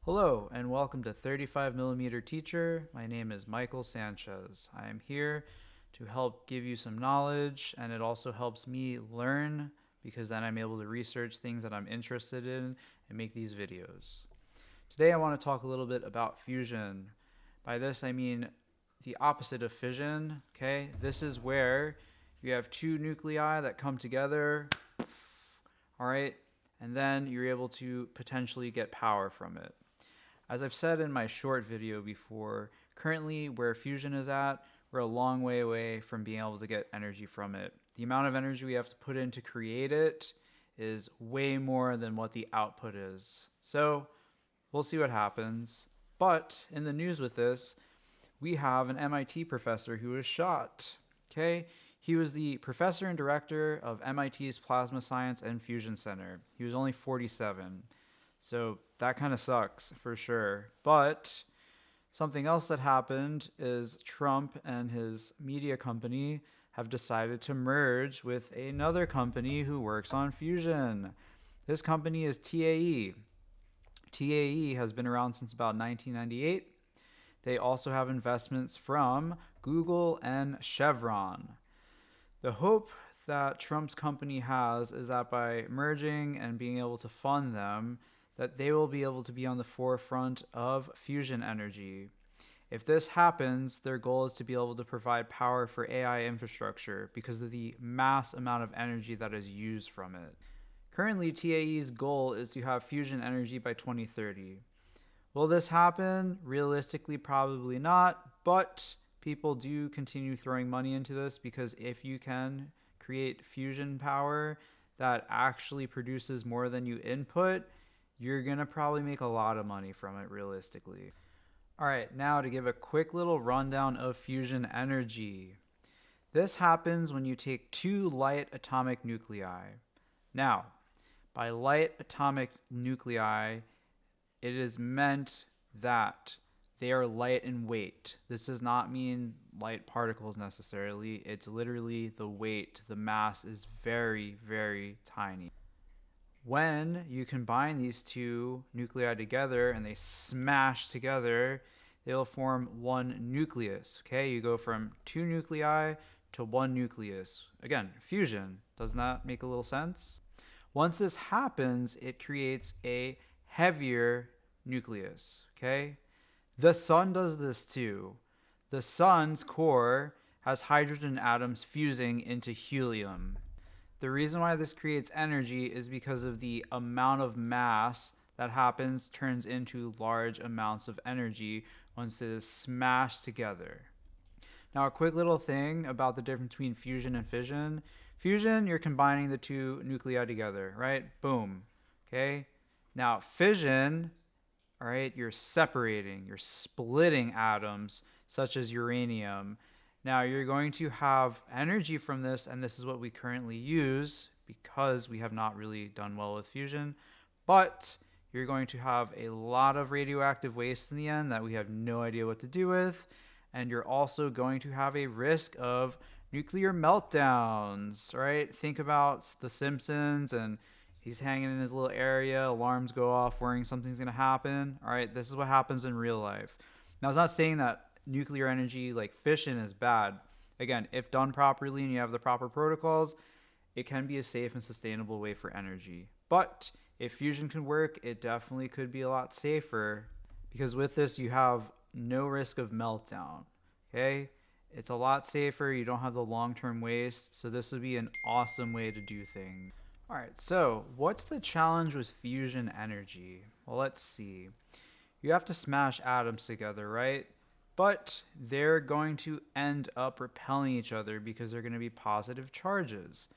Hello and welcome to 35mm Teacher. My name is Michael Sanchez. I am here to help give you some knowledge, and it also helps me learn because then I'm able to research things that I'm interested in and make these videos. Today I want to talk a little bit about fusion. By this I mean the opposite of fission, okay? This is where you have two nuclei that come together, all right? And then you're able to potentially get power from it. As I've said in my short video before, currently where fusion is at, we're a long way away from being able to get energy from it. The amount of energy we have to put in to create it is way more than what the output is. So we'll see what happens. But in the news with this, we have an MIT professor who was shot. Okay? He was the professor and director of MIT's Plasma Science and Fusion Center. He was only 47. So that kind of sucks for sure. But something else that happened is Trump and his media company have decided to merge with another company who works on fusion. This company is TAE. TAE has been around since about 1998. They also have investments from Google and Chevron. The hope that Trump's company has is that by merging and being able to fund them, that they will be able to be on the forefront of fusion energy. If this happens, their goal is to be able to provide power for AI infrastructure because of the mass amount of energy that is used from it. Currently, TAE's goal is to have fusion energy by 2030. Will this happen? Realistically, probably not, but people do continue throwing money into this because if you can create fusion power that actually produces more than you input, you're going to probably make a lot of money from it realistically. All right, now to give a quick little rundown of fusion energy. This happens when you take two light atomic nuclei. Now, by light atomic nuclei, it is meant that they are light in weight. This does not mean light particles necessarily. It's literally the weight. The mass is very, very tiny. When you combine these two nuclei together and they smash together, they'll form one nucleus. Okay, you go from two nuclei to one nucleus. Again, fusion. Doesn't that make a little sense? Once this happens, it creates a heavier nucleus. Okay, the sun does this too. The sun's core has hydrogen atoms fusing into helium. The reason why this creates energy is because of the amount of mass that happens turns into large amounts of energy once it is smashed together. Now, a quick little thing about the difference between fusion and fission. Fusion, you're combining the two nuclei together, right? Boom. Okay? Now, fission, all right, you're separating, you're splitting atoms such as uranium. Now you're going to have energy from this, and this is what we currently use because we have not really done well with fusion, but you're going to have a lot of radioactive waste in the end that we have no idea what to do with, and you're also going to have a risk of nuclear meltdowns, right? Think about The Simpsons and he's hanging in his little area, alarms go off, worrying something's going to happen. All right, this is what happens in real life. Now, it's not saying that nuclear energy like fission is bad. Again, if done properly and you have the proper protocols, it can be a safe and sustainable way for energy. But if fusion can work, it definitely could be a lot safer because with this, you have no risk of meltdown. Okay? It's a lot safer. You don't have the long term waste. So, this would be an awesome way to do things. All right, so what's the challenge with fusion energy? Well, let's see. You have to smash atoms together, right? But they're going to end up repelling each other because they're going to be positive charges.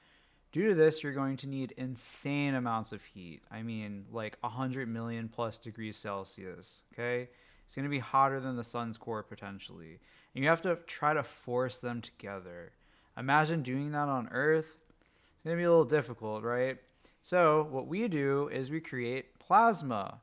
Due to this, you're going to need insane amounts of heat. I mean, like 100 million plus degrees Celsius, okay? It's going to be hotter than the sun's core potentially. And you have to try to force them together. Imagine doing that on Earth. It's going to be a little difficult, right? So what we do is we create plasma.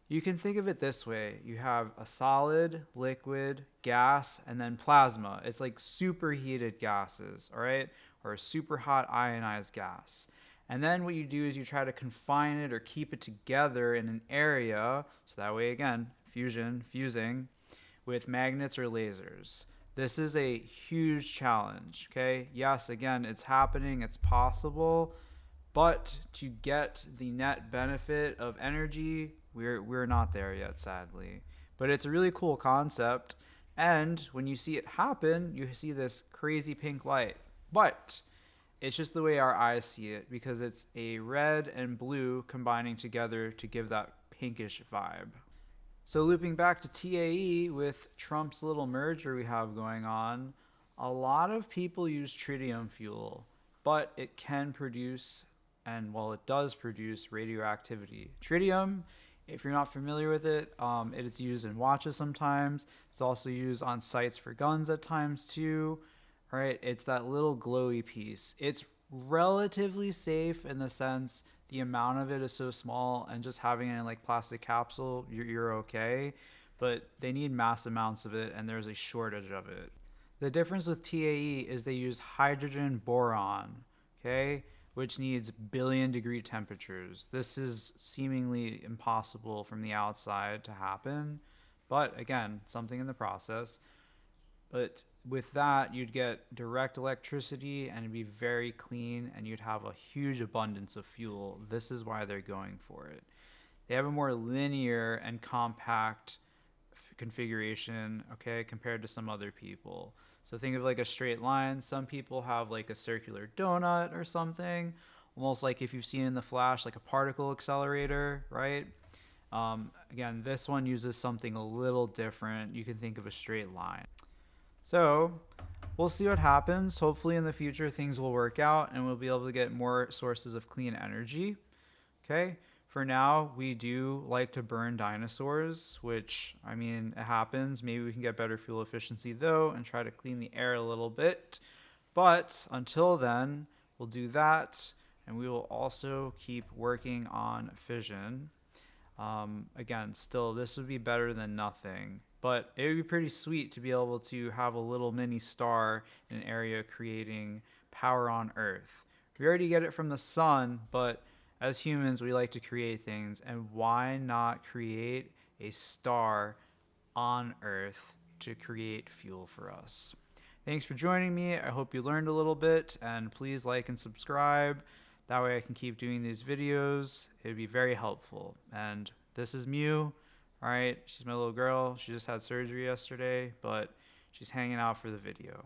You can think of it this way. You have a solid, liquid, gas, and then plasma. It's like superheated gases, all right? Or a super hot ionized gas. And then what you do is you try to confine it or keep it together in an area. So that way, again, fusing with magnets or lasers. This is a huge challenge, okay? Yes, again, it's happening, it's possible, but to get the net benefit of energy, we're not there yet, sadly. But it's a really cool concept, and when you see it happen, you see this crazy pink light. But it's just the way our eyes see it because it's a red and blue combining together to give that pinkish vibe. So looping back to TAE with Trump's little merger we have going on, a lot of people use tritium fuel, but it can produce, and well, it does produce radioactivity. Tritium, if you're not familiar with it, it is used in watches sometimes. It's also used on sights for guns at times too. All right, it's that little glowy piece. It's relatively safe in the sense the amount of it is so small, and just having it in like plastic capsule, you're okay. But they need mass amounts of it, and there's a shortage of it. The difference with TAE is they use hydrogen boron, okay, which needs billion-degree temperatures. This is seemingly impossible from the outside to happen, but again, something in the process. But with that, you'd get direct electricity and it'd be very clean, and you'd have a huge abundance of fuel. This is why they're going for it. They have a more linear and compact configuration, okay, compared to some other people. So think of like a straight line. Some people have like a circular donut or something, almost like if you've seen in the Flash, like a particle accelerator, right? Again, this one uses something a little different. You can think of a straight line. So we'll see what happens. Hopefully in the future things will work out and we'll be able to get more sources of clean energy. Okay. For now, we do like to burn dinosaurs, which, I mean, it happens. Maybe we can get better fuel efficiency though and try to clean the air a little bit. But until then, we'll do that, and we will also keep working on fission. Again, still, this would be better than nothing, but it would be pretty sweet to be able to have a little mini star in an area creating power on Earth. We already get it from the sun, but as humans, we like to create things, and why not create a star on Earth to create fuel for us? Thanks for joining me. I hope you learned a little bit, and please like and subscribe. That way I can keep doing these videos. It would be very helpful. And this is Mew. All right, she's my little girl. She just had surgery yesterday, but she's hanging out for the video.